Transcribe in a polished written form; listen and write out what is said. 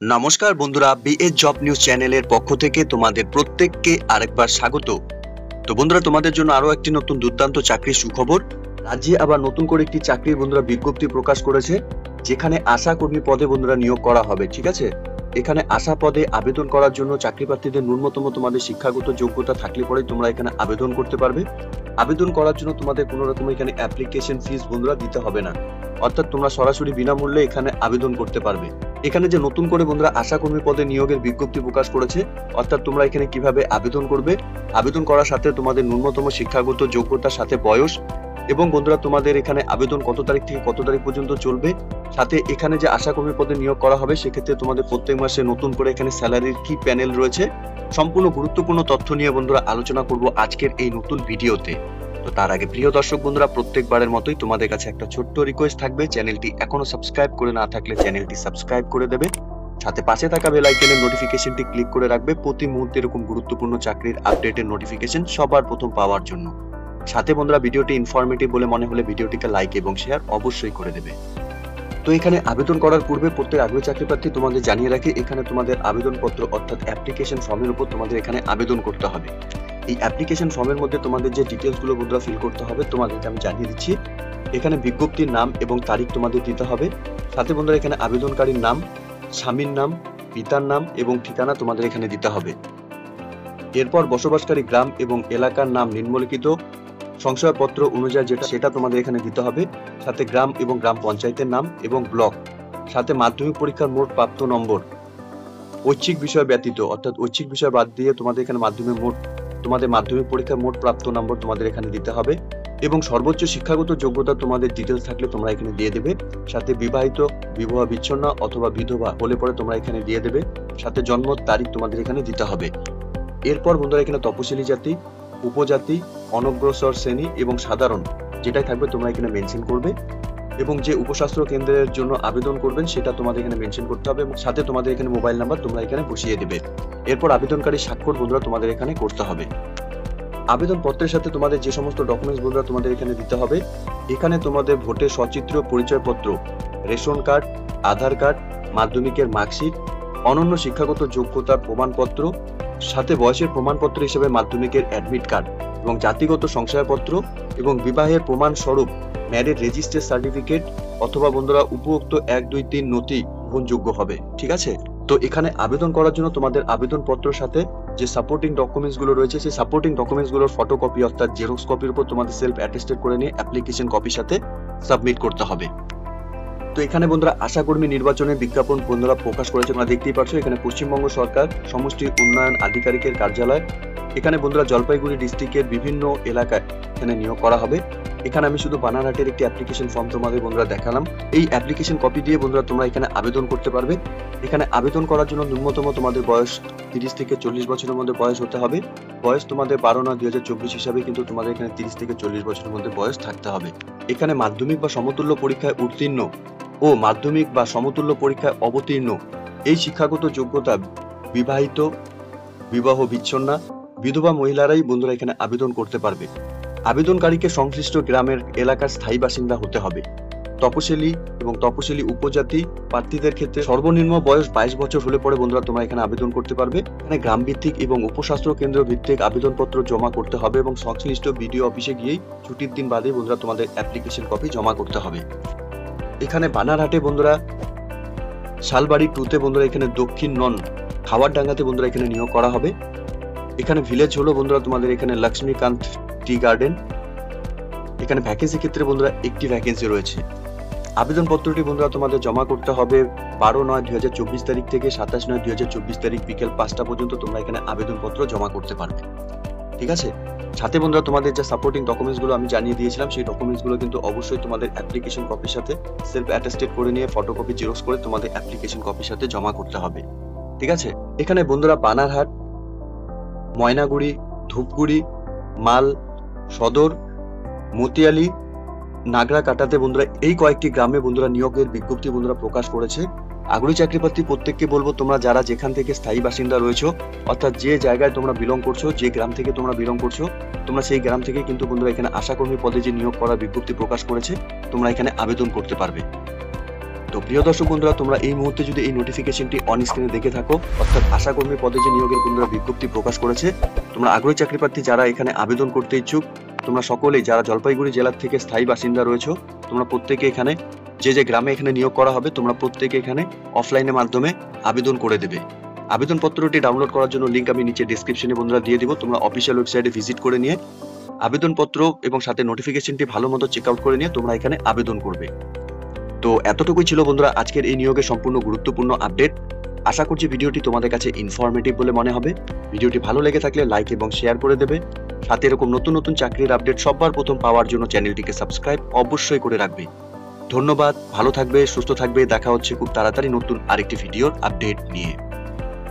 নমস্কার বন্ধুরা, BS job news চ্যানেলের পক্ষ থেকে তোমাদের প্রত্যেককে আরেকবার স্বাগত। তো বন্ধুরা, তোমাদের জন্য আরো একটি নতুন দুর্দান্ত চাকরির সুখবর। রাজ্যে আবার নতুন করে একটি চাকরির বন্ধুরা বিজ্ঞপ্তি প্রকাশ করেছে, যেখানে আশা কর্মী পদে বন্ধুরা নিয়োগ করা হবে। ঠিক আছে, এখানে আশা পদে আবেদন করার জন্য চাকরি প্রার্থীদের ন্যূনতম তোমাদের শিক্ষাগত যোগ্যতা থাকলে পরে তোমরা এখানে আবেদন করতে পারবে। আবেদন করার জন্য তোমাদের কোনো রকম এখানে অ্যাপ্লিকেশন ফিস বন্ধুরা দিতে হবে না, অর্থাৎ তোমরা সরাসরি বিনামূল্যে এখানে আবেদন করতে পারবে। এখানে যে নতুন করে বন্ধুরা আশা কর্মী পদে নিয়োগের বিজ্ঞপ্তি প্রকাশ করেছে, অর্থাৎ তোমরা এখানে কিভাবে আবেদন করবে, আবেদন করার সাথে তোমাদের ন্যূনতম শিক্ষাগত যোগ্যতার সাথে বয়স, এবং বন্ধুরা তোমাদের এখানে আবেদন কত তারিখ থেকে কত তারিখ পর্যন্ত চলবে, সাথে এখানে যে আশা কর্মী পদে নিয়োগ করা হবে সেক্ষেত্রে তোমাদের প্রত্যেক মাসে নতুন করে এখানে স্যালারির কি প্যানেল রয়েছে, সম্পূর্ণ গুরুত্বপূর্ণ তথ্য নিয়ে বন্ধুরা আলোচনা করব আজকের এই নতুন ভিডিওতে। তো তার আগে প্রিয় দর্শক বন্ধুরা, প্রত্যেকবারের মতোই তোমাদের কাছে একটা ছোট্ট রিকোয়েস্ট থাকবে, চ্যানেলটি এখনো সাবস্ক্রাইব করে না থাকলে চ্যানেলটি সাবস্ক্রাইব করে দেবে, সাথে পাশে থাকা বেল আইকনের নোটিফিকেশনটি ক্লিক করে রাখবে প্রতি মুহূর্তে এরকম গুরুত্বপূর্ণ চাকরির আপডেটের নোটিফিকেশন সবার প্রথম পাওয়ার জন্য। সাথে বন্ধুরা, ভিডিওটি ইনফরমেটিভ বলে মনে হলে ভিডিওটিকে লাইক এবং শেয়ার অবশ্যই করে দেবে। তো এখানে আবেদন করার পূর্বে প্রত্যেক আগ্রহী চাকরি প্রার্থী তোমাদের জানিয়ে রাখি, এখানে তোমাদের আবেদনপত্র অর্থাৎ অ্যাপ্লিকেশন ফর্মের উপর তোমাদের এখানে আবেদন করতে হবে। এই অ্যাপ্লিকেশন ফর্মের মধ্যে তোমাদের যে ডিটেলস গুলো বন্ধুরা ফিল করতে হবে তোমাদেরকে আমি জানিয়ে দিচ্ছি। এখানে বিজ্ঞপ্তির নাম এবং তারিখ তোমাদের দিতে হবে, সাথে বন্ধুরা এখানে আবেদনকারীর নাম, স্বামীর নাম, পিতার নাম এবং ঠিকানা তোমাদের এখানে দিতে হবে। এরপর বসবাসকারী গ্রাম এবং এলাকার নাম নিম্নলিখিত সংশয়পত্র অনুযায়ী সেটা তোমাদের এখানে দিতে হবে, সাথে গ্রাম এবং গ্রাম পঞ্চায়েতের নাম এবং ব্লক, সাথে মাধ্যমিক পরীক্ষার মোট প্রাপ্ত নম্বর, ঐচ্ছিক বিষয় ব্যতীত অর্থাৎ ঐচ্ছিক বিষয় বাদ দিয়ে তোমাদের এখানে মাধ্যমিক পরীক্ষার মোট প্রাপ্ত নম্বর তোমাদের এখানে দিতে হবে, এবং সর্বোচ্চ শিক্ষাগত যোগ্যতা তোমাদের ডিটেলস থাকলে তোমরা এখানে দিয়ে দেবে, সাথে বিবাহিত, বিবাহ বিচ্ছিন্ন অথবা বিধবা হলে পরে তোমরা এখানে দিয়ে দেবে, সাথে জন্ম তারিখ তোমাদের এখানে দিতে হবে। এরপর বন্ধুরা এখানে তপশিলি জাতি, উপজাতি, অনগ্রসর শ্রেণী এবং সাধারণ যেটাই থাকবে তোমরা এখানে মেনশন করবে, এবং যে উপস্বাস্থ্য কেন্দ্রের জন্য আবেদন করবেন সেটা তোমাদের এখানে মেনশন করতে হবে, এবং সাথে তোমাদের এখানে মোবাইল নাম্বার তোমরা এখানে বসিয়ে দেবে। এরপর আবেদনকারী স্বাক্ষর বন্ধুরা তোমাদের এখানে করতে হবে। আবেদন পত্রের সাথে তোমাদের যে সমস্ত ডকুমেন্টস বন্ধুরা তোমাদের এখানে দিতে হবে, এখানে তোমাদের ভোটের সচিত্র পরিচয়পত্র, রেশন কার্ড, আধার কার্ড, মাধ্যমিকের মার্কশিট, অনন্য শিক্ষাগত যোগ্যতার প্রমাণপত্র, সাথে বয়সের প্রমাণপত্র হিসেবে মাধ্যমিকের অ্যাডমিট কার্ড এবং জাতিগত শংসাপত্র, এবং বিবাহের প্রমাণ স্বরূপ ম্যারেজ রেজিস্ট্রেশন সার্টিফিকেট অথবা বন্ধুরা উপরোক্ত 1, 2, 3 নথি গ্রহণযোগ্য হবে। ঠিক আছে, তো এখানে আবেদন করার জন্য তোমাদের আবেদনপত্রের সাথে যে সাপোর্টিং ডকুমেন্টস গুলো রয়েছে সেই সাপোর্টিং ডকুমেন্টস গুলোর ফটোকপি অর্থাৎ জেরক্স কপির উপর তোমাদের সেলফ অ্যাটেস্টেড করে নিয়ে অ্যাপ্লিকেশন কপির সাথে সাবমিট করতে হবে। তো এখানে বন্ধুরা আশা কর্মী নির্বাচনের বিজ্ঞাপন বন্ধুরা প্রকাশ করেছে, তোমরা দেখতেই পাচ্ছ এখানে পশ্চিমবঙ্গ সরকার সমষ্টি উন্নয়ন আধিকারিকের কার্যালয়, এখানে বন্ধুরা জলপাইগুড়ি ডিস্ট্রিক্টের বিভিন্ন এলাকায় এখানে নিয়োগ করা হবে। এখানে আমি শুধু বানারহাটের একটি অ্যাপ্লিকেশন ফর্ম তোমাদের বন্ধুরা দেখালাম, এই অ্যাপ্লিকেশন কপি দিয়ে বন্ধুরা তোমরা এখানে আবেদন করতে পারবে। এখানে আবেদন করার জন্য ন্যূনতম তোমাদের বয়স 30 থেকে 40 বছরের মধ্যে বয়স হতে হবে। বয়স তোমাদের 12/9/2024 হিসাবে কিন্তু তোমাদের এখানে 30 থেকে 40 বছরের মধ্যে বয়স থাকতে হবে। এখানে মাধ্যমিক বা সমতুল্য পরীক্ষায় উত্তীর্ণ ও মাধ্যমিক বা সমতুল্য পরীক্ষায় অবতীর্ণ এই শিক্ষাগত যোগ্যতা বিবাহিত, বিবাহ বিচ্ছিন্না, বিধবা মহিলারাই বন্ধুরা এখানে আবেদন করতে পারবে। আবেদনকারীকে সংশ্লিষ্ট গ্রামের এলাকার স্থায়ী বাসিন্দা হতে হবে। তপশিলি এবং তপশিলি উপজাতি প্রার্থীদের ক্ষেত্রে সর্বনিম্ন বয়স 22 বছর হলে পরে বন্ধুরা তোমরা এখানে আবেদন করতে পারবে। এখানে গ্রাম ভিত্তিক এবং উপস্বাস্থ্য কেন্দ্র ভিত্তিক আবেদনপত্র জমা করতে হবে, এবং সংশ্লিষ্ট বিডিও অফিসে গিয়েই ছুটির দিন বাদে বন্ধুরা তোমাদের অ্যাপ্লিকেশন কপি জমা করতে হবে। এখানে বানারহাটে বন্ধুরা শালবাড়ি 2তে বন্ধুরা এখানে দক্ষিণ নন খাওয়ারডাঙ্গাতে বন্ধুরা এখানে নিয়োগ করা হবে। এখানে ভিলেজ হলো বন্ধুরা তোমাদের এখানে লক্ষ্মীকান্ত টি গার্ডেন। এখানে ভ্যাকেন্সি ক্ষেত্রে বন্ধুরা একটি ভ্যাকেন্সি রয়েছে। আবেদনপত্রটি বন্ধুরা তোমাদের জমা করতে হবে 12/9/2024 তারিখ থেকে 27/9/2024 তারিখ বিকেল 5টা পর্যন্ত তোমরা এখানে আবেদনপত্র জমা করতে পারবে। ঠিক আছে, সাথে বন্ধুরা তোমাদের যে সাপোর্টিং ডকুমেন্টস গুলো আমি জানিয়ে দিয়েছিলাম সেই ডকুমেন্টস গুলো কিন্তু অবশ্যই তোমাদের অ্যাপ্লিকেশন কপির সাথে সেলফ অ্যাটেস্টেড করে নিয়ে ফটোকপি জেরক্স করে তোমাদের অ্যাপ্লিকেশন কপির সাথে জমা করতে হবে। ঠিক আছে, এখানে বন্ধুরা বানারহাট, ময়নাগুড়ি, ধূপগুড়ি, মাল, সদর, মতিয়ালি, নাগরাকাটাতে বন্ধুরা এই কয়েকটি গ্রামে বন্ধুরা নিয়োগের বিজ্ঞপ্তি বন্ধুরা প্রকাশ করেছে। আগ্রহী চাকরি প্রার্থী প্রত্যেককে বলবো, তোমরা যারা যেখান থেকে স্থায়ী বাসিন্দা রয়েছো অর্থাৎ যে জায়গায় তোমরা বিলং করছো, যে গ্রাম থেকে তোমরা বিলং করছো, তোমরা সেই গ্রাম থেকে কিন্তু বন্ধুরা এখানে আশা কর্মী পদে যে নিয়োগ করার বিজ্ঞপ্তি প্রকাশ করেছে তোমরা এখানে আবেদন করতে পারবে। তো প্রিয় দর্শক বন্ধুরা, তোমরা এই মুহূর্তে যদি এই নোটিফিকেশনটি অন স্ক্রিনে দেখে থাকো, অর্থাৎ আশাকর্মী পদে যে নিয়োগের বন্ধুরা বিজ্ঞপ্তি প্রকাশ করেছে, তোমরা আগ্রহী চাকরি প্রার্থী যারা এখানে আবেদন করতে ইচ্ছুক, তোমরা সকলেই যারা জলপাইগুড়ি জেলার থেকে স্থায়ী বাসিন্দা রয়েছে, তোমরা প্রত্যেকে এখানে যে গ্রামে এখানে নিয়োগ করা হবে, তোমরা প্রত্যেকে এখানে অফলাইনের মাধ্যমে আবেদন করে দেবে। আবেদনপত্রটি ডাউনলোড করার জন্য লিঙ্ক আমি নিচে ডেসক্রিপশনে বন্ধুরা দিয়ে দিব। তোমরা অফিসিয়াল ওয়েবসাইটে ভিজিট করে নিয়ে আবেদনপত্র এবং সাথে নোটিফিকেশনটি ভালো মতো চেক আউট করে নিয়ে তোমরা এখানে আবেদন করবে। তো এতটুকুই ছিল বন্ধুরা আজকের এই নিয়োগের সম্পূর্ণ গুরুত্বপূর্ণ আপডেট। আশা করছি ভিডিওটি তোমাদের কাছে ইনফরমেটিভ বলে মনে হবে। ভিডিওটি ভালো লেগে থাকলে লাইক এবং শেয়ার করে দেবে। সাথে এরকম নতুন নতুন চাকরির আপডেট সবার প্রথম পাওয়ার জন্য চ্যানেলটিকে সাবস্ক্রাইব অবশ্যই করে রাখবে। ধন্যবাদ, ভালো থাকবে, সুস্থ থাকবে। দেখা হচ্ছে খুব তাড়াতাড়ি নতুন আরেকটি ভিডিওর আপডেট নিয়ে।